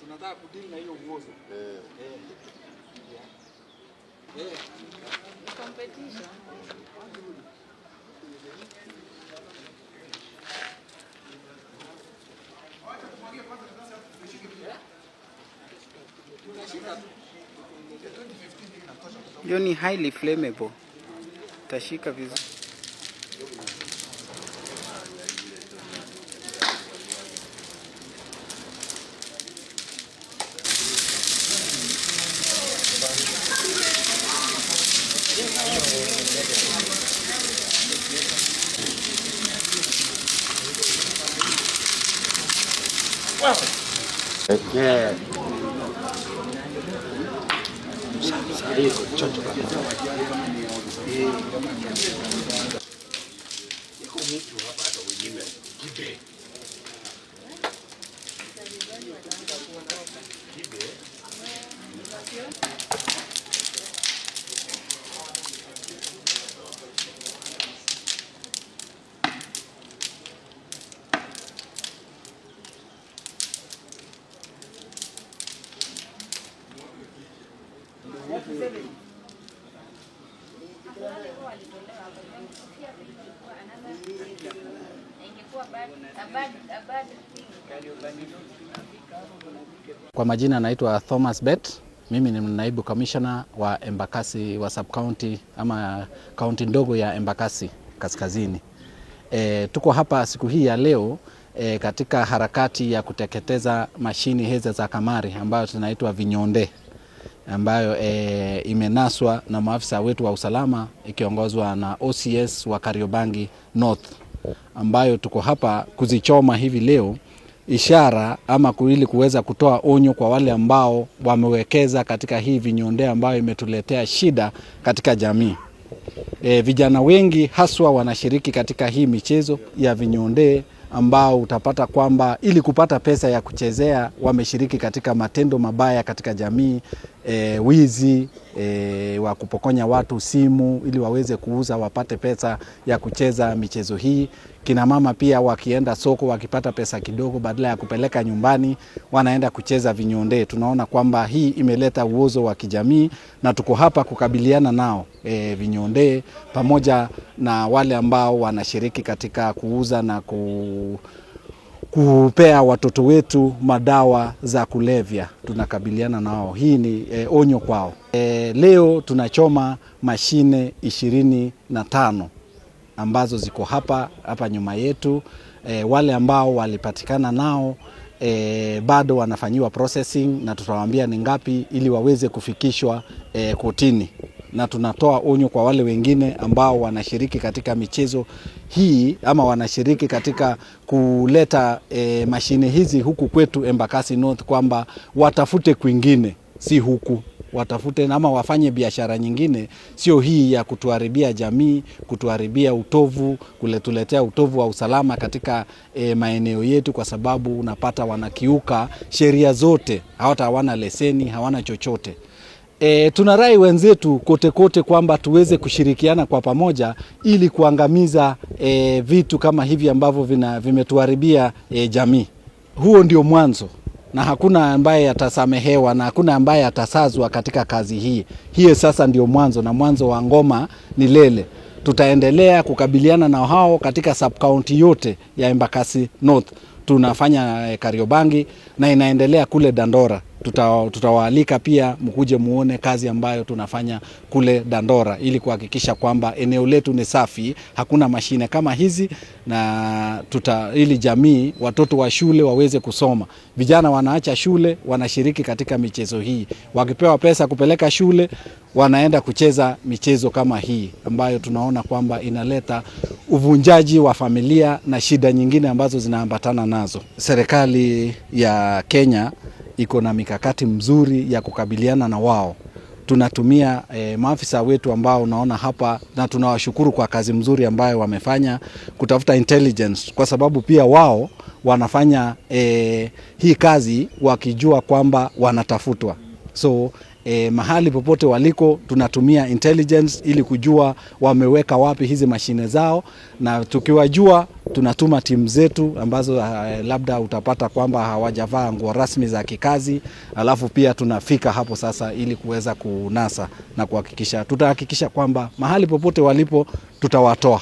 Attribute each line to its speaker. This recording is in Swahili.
Speaker 1: tunataka kudili na hiyo uozo.
Speaker 2: Competition.
Speaker 3: Hiyo ni highly flammable. Tashika vizuri.
Speaker 1: Yeah.
Speaker 4: Kwa majina naitwa Thomas Bet. Mimi ni naibu commissioner wa Embakasi wa sub-county ama county ndogo ya Embakasi Kaskazini. Tuko hapa siku hii ya leo katika harakati ya kuteketeza mashini hizi za kamari ambayo tunaitwa vinyonde, ambayo imenaswa na maafisa wetu wa usalama ikiongozwa na OCS wa Kariobangi North, ambayo tuko hapa kuzichoma hivi leo, ishara ama ili kuweza kutoa onyo kwa wale ambao wamewekeza katika hii vinyonde ambayo imetuletea shida katika jamii. Vijana wengi haswa wanashiriki katika hii michezo ya vinyonde, ambao utapata kwamba ili kupata pesa ya kuchezea wameshiriki katika matendo mabaya katika jamii, wizi, wa kupokonya watu simu ili waweze kuuza wapate pesa ya kucheza michezo hii. Kina mama pia wakienda soko wakipata pesa kidogo, badala ya kupeleka nyumbani wanaenda kucheza vinyonde. Tunaona kwamba hii imeleta uozo wa kijamii na tuko hapa kukabiliana nao vinyonde, pamoja na wale ambao wanashiriki katika kuuza na kupea watoto wetu madawa za kulevya. Tunakabiliana nao. Hii ni onyo kwao. Leo tunachoma mashine 25 ambazo ziko hapa nyuma yetu. Wale ambao walipatikana nao bado wanafanyiwa processing na tutawaambia ni ngapi ili waweze kufikishwa kotini. Na tunatoa onyo kwa wale wengine ambao wanashiriki katika michezo hii ama wanashiriki katika kuleta mashine hizi huku kwetu Embakasi North, kwamba watafute kwingine, si huku. Watafute ama wafanye biashara nyingine, sio hii ya kutuharibia jamii, kutuharibia kuletuletea utovu wa usalama katika maeneo yetu, kwa sababu unapata wanakiuka sheria zote, hawana leseni, hawana chochote. Tunarai wenzetu kote kote kwamba tuweze kushirikiana kwa pamoja ili kuangamiza vitu kama hivi ambavyo vimetuharibia jamii. Huo ndio mwanzo, na hakuna ambaye atasamehewa na hakuna ambaye atasazwa katika kazi hii. Hiyo sasa ndio mwanzo, na mwanzo wa ngoma ni lele. Tutaendelea kukabiliana na hao katika sub-county yote ya Embakasi North. Tunafanya Kariobangi na inaendelea kule Dandora. Tutawaalika pia mkuje muone kazi ambayo tunafanya kule Dandora, ili kuhakikisha kwamba eneo letu ni safi, hakuna mashine kama hizi, na ili jamii, watoto wa shule waweze kusoma. Vijana wanaacha shule, wanashiriki katika michezo hii. Wakipewa pesa kupeleka shule, wanaenda kucheza michezo kama hii, ambayo tunaona kwamba inaleta uvunjaji wa familia na shida nyingine ambazo zinaambatana nazo. Serikali ya Kenya iko na mikakati mzuri ya kukabiliana na wao. Tunatumia maafisa wetu ambao unaona hapa, na tunawashukuru kwa kazi mzuri ambayo wamefanya kutafuta intelligence, kwa sababu pia wao wanafanya hii kazi wakijua kwamba wanatafutwa. So mahali popote waliko tunatumia intelligence ili kujua wameweka wapi hizi mashine zao, na tukiwajua tunatuma timu zetu ambazo labda utapata kwamba hawajavaa nguo rasmi za kikazi, alafu pia tunafika hapo sasa ili kuweza kunasa na tutahakikisha kwamba mahali popote walipo tutawatoa.